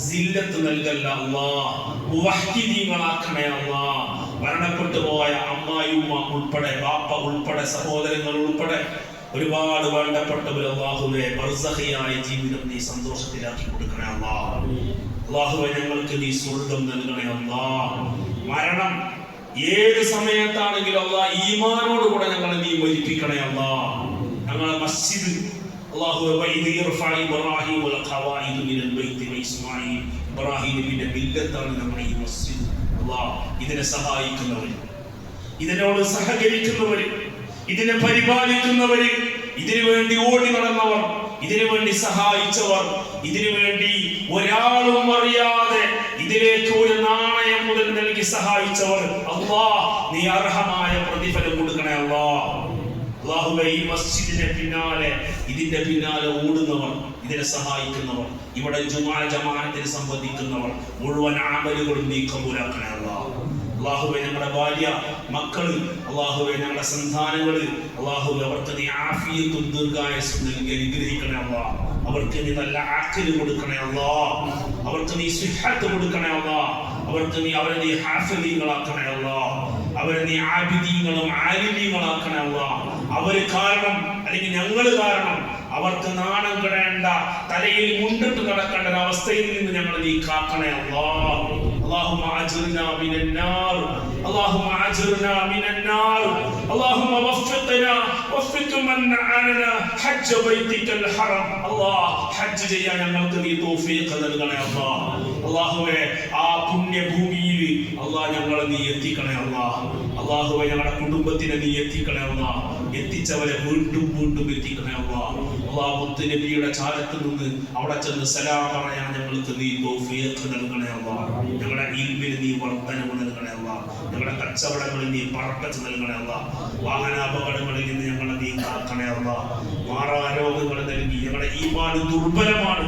സില്ലത്ത് നൽകല്ല അല്ലാഹ്, മുവഹ്ഹിദീങ്ങളാക്കണേ അല്ലാഹ്. മരണപ്പെട്ടു പോയ അമ്മായിമ്മ ഉൾപ്പെടെ, ബാപ്പ ഉൾപ്പെടെ, സഹോദരങ്ങൾ ഉൾപ്പെടെ ഒരുപാട് വേണ്ടപ്പെട്ടവർ അല്ലാഹുവേ, ബർസഖിയായ ജീവിതം നീ സന്തോഷത്തിലാക്കി കൊടുക്കണേ അല്ലാഹ്. അല്ലാഹുവേ, ഞങ്ങൾക്ക് നീ സ്വർഗ്ഗം നൽകണേ അല്ലാഹ്. മരണം ഏത് സമയത്താണെങ്കിലും അല്ലാഹ് ഈമാനോടുകൂടെ ഞങ്ങളെ നീ മരിപ്പിക്കണേ അല്ലാഹ്. ഞങ്ങളെ മസ്ജിദ് അല്ലാഹുവേ, വഇദ് യർഫഅ ഇബ്രാഹിം വൽ ഖവാഇദു മിനൽ ബൈത്തി വഇസ്മാഈൽ, ഇബ്രാഹിം നബിയുടെ മില്ലത്താണ് നമ്മുടെ ഈ മസ്ജിദ്. ഇതിനെ സഹായിക്കുന്നവർ, ഇതിനോട് സഹകരിക്കുന്നവർ, ഇതിനെ പരിപാലിക്കുന്നവർ, ഇതിനു വേണ്ടി ഓടി നടന്നവർ, ഇതിനു വേണ്ടി സഹായിച്ചവർ, ഇതിനു വേണ്ടി ഒരാളും അറിയാതെ ഇതിലേക്ക് ഒരു നാണയം മുതൽ നൽകി സഹായിച്ചവർ, നീ അർഹമായ പ്രതിഫലം കൊടുക്കണേ അല്ലാഹുവേ. ഈ മസ്ജിദിന്റെ പിന്നാലെ, ഇതിന്റെ പിന്നാലെ ഓടുന്നവർ, ഇതിനെ സഹായിക്കുന്നവർ, ഇവിടെ ജുമാ ജമാഅത്തിന് സംബന്ധിക്കുന്നവർ, മുഴുവൻ അമലുകളും നീ കബൂലാക്കണേ അല്ലാഹുവേ. ഞങ്ങളുടെ ഭാര്യ മക്കള്, അല്ലാഹുവേ, ഞങ്ങളുടെ സന്താനങ്ങള്, അല്ലാഹുവേ, അവർക്ക് നീ ആഫിയത്തും ദീർഘായുസ്സും നൽകി അനുഗ്രഹിക്കണേ അല്ലാഹ്. അവർക്ക് നീ നല്ല ആഖില് കൊടുക്കണേ അല്ലാഹ്. അവർക്ക് നീ സിഹത്ത് കൊടുക്കണേ അല്ലാഹ്. അവരെ നീ ഹാഫിളീങ്ങളാക്കണേ അല്ലാഹ്. അവരെ നീ ആബിദീങ്ങളും ആലിമീങ്ങളാക്കണേ അല്ലാഹ്. അവര് കാരണം, അല്ലെങ്കിൽ ഞങ്ങള് കാരണം അവർക്ക് നാണം കിടേണ്ട, തലയിൽ മുണ്ടിട്ട് നടക്കേണ്ട അവസ്ഥയിൽ നിന്ന് ഞങ്ങൾ നീ കാക്കണേ അല്ലാഹ്. اللهم اجرنا من النار، اللهم اجرنا من النار، اللهم وفق من عاننا حج بيتك الحرم. ഹജ്ജ് ചെയ്യാൻ ഞങ്ങൾക്ക് നീ തൗഫീഖ് നൽകണേ അല്ലാഹുവേ. ആ പുണ്യഭൂമിയിൽ ഞങ്ങളെ നീ എത്തിക്കണേ അല്ലാഹുവേ. ഞങ്ങളുടെ കുടുംബത്തിനെ നീ എത്തിക്കണേ എത്തിച്ചവരെ വീണ്ടും വീണ്ടും എത്തിക്കണേ മുത്ത് നബിയുടെ ചാരത്ത് നിന്ന് അവിടെ ചെന്ന് സലാം പറയാൻ ഞങ്ങൾക്ക് നീ തൗഫീഖ് നൽകണേ ഞങ്ങളുടെ ഇൽമിന് നീ വർധനവ് നൽകണേ ഞങ്ങളുടെ കച്ചവടങ്ങളിൽ നീ പറക്കത്ത് നൽകണേ വാഹനാപകടങ്ങളിൽ നിന്ന് ഞങ്ങളെ നീ കാക്കണേ മാറാരോഗങ്ങൾ നൽകി, ഞങ്ങളുടെ ഈമാൻ ദുർബലമാണ്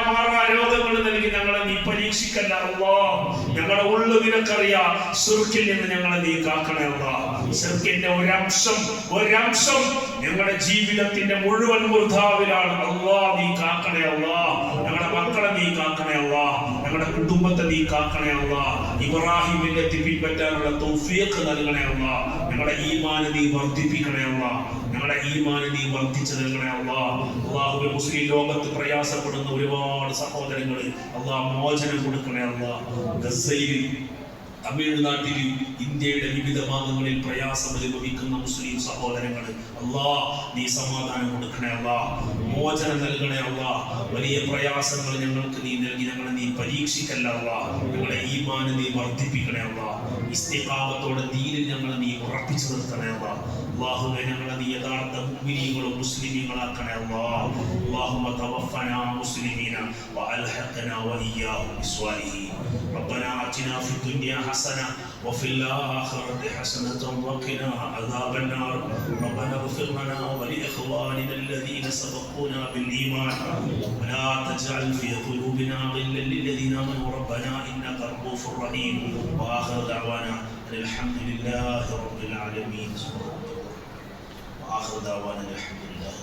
മാറാരോഗങ്ങൾ നൽകി ഞങ്ങളെ നീ പരീക്ഷിക്കല്ല ഞങ്ങളുടെ ഉള്ളു നിനക്കറിയാം. ശിർക്കിൽ നിന്ന് ഞങ്ങളെ നീ കാക്കണേ ശിർക്കിന്റെ ഒരംശം ഞങ്ങളുടെ ജീവിതത്തിന്റെ മുഴുവൻ വൃഥാവിലാണ് നീ കാക്കണേ ഞങ്ങളുടെ മക്കളെ നീ കാക്കണേ ഞങ്ങളുടെ കുടുംബത്തെ നീ കാക്കണേ ഇബ്രാഹിമിന്റെ പിൻപറ്റാനുള്ള തൗഫീഖ് നൽകണേ ഞങ്ങളുടെ ഈമാൻ നീ വർദ്ധിപ്പിക്കണേ ഞങ്ങളുടെ ഈമാൻ നീ വർദ്ധിച്ചു നൽകണേ അല്ലാഹുവേ. മുസ്ലിം ലോകത്ത് പ്രയാസപ്പെടുന്ന ഒരുപാട് സഹോദരങ്ങൾ മോചനം കൊടുക്കണേ ഗസയിൽ, തമിഴ്നാട്ടിൽ, ഇന്ത്യയുടെ വിവിധ ഭാഗങ്ങളിൽ പ്രയാസം അനുഭവിക്കുന്ന മുസ്ലിം സഹോദരങ്ങൾ നീ സമാധാനം കൊടുക്കണേ മോചനം നൽകണേ വലിയ പ്രയാസങ്ങൾ ഞങ്ങൾക്ക് നീ നൽകി ഞങ്ങളെ നീ പരീക്ഷിക്കല്ല ഞങ്ങളെ ഈമാൻ നീ വർദ്ധിപ്പിക്കണേ ഇസ്തിഖാമത്തോടെ ദീനിൽ ഞങ്ങളെ നീ ഉറപ്പിച്ചു നിർത്തണേ അല്ലാഹുവേ. ഞങ്ങളെ നീ യഥാർത്ഥ മുഅ്മിനീങ്ങളും മുസ്ലിമീങ്ങളാക്കണേ اللهم توفنا مسلمين وألحقنا وإياهم بالصالحين. ربنا آتنا في الدنيا حسنة وفي الآخرة حسنة وقنا عذاب النار. ربنا اغفر لنا ولإخواننا الذين سبقونا بالإيمان ولا تجعل في قلوبنا غلا للذين آمنوا ربنا إنك رؤوف رحيم. وآخر دعوانا الحمد لله رب العالمين. وآخر دعوانا الحمد لله.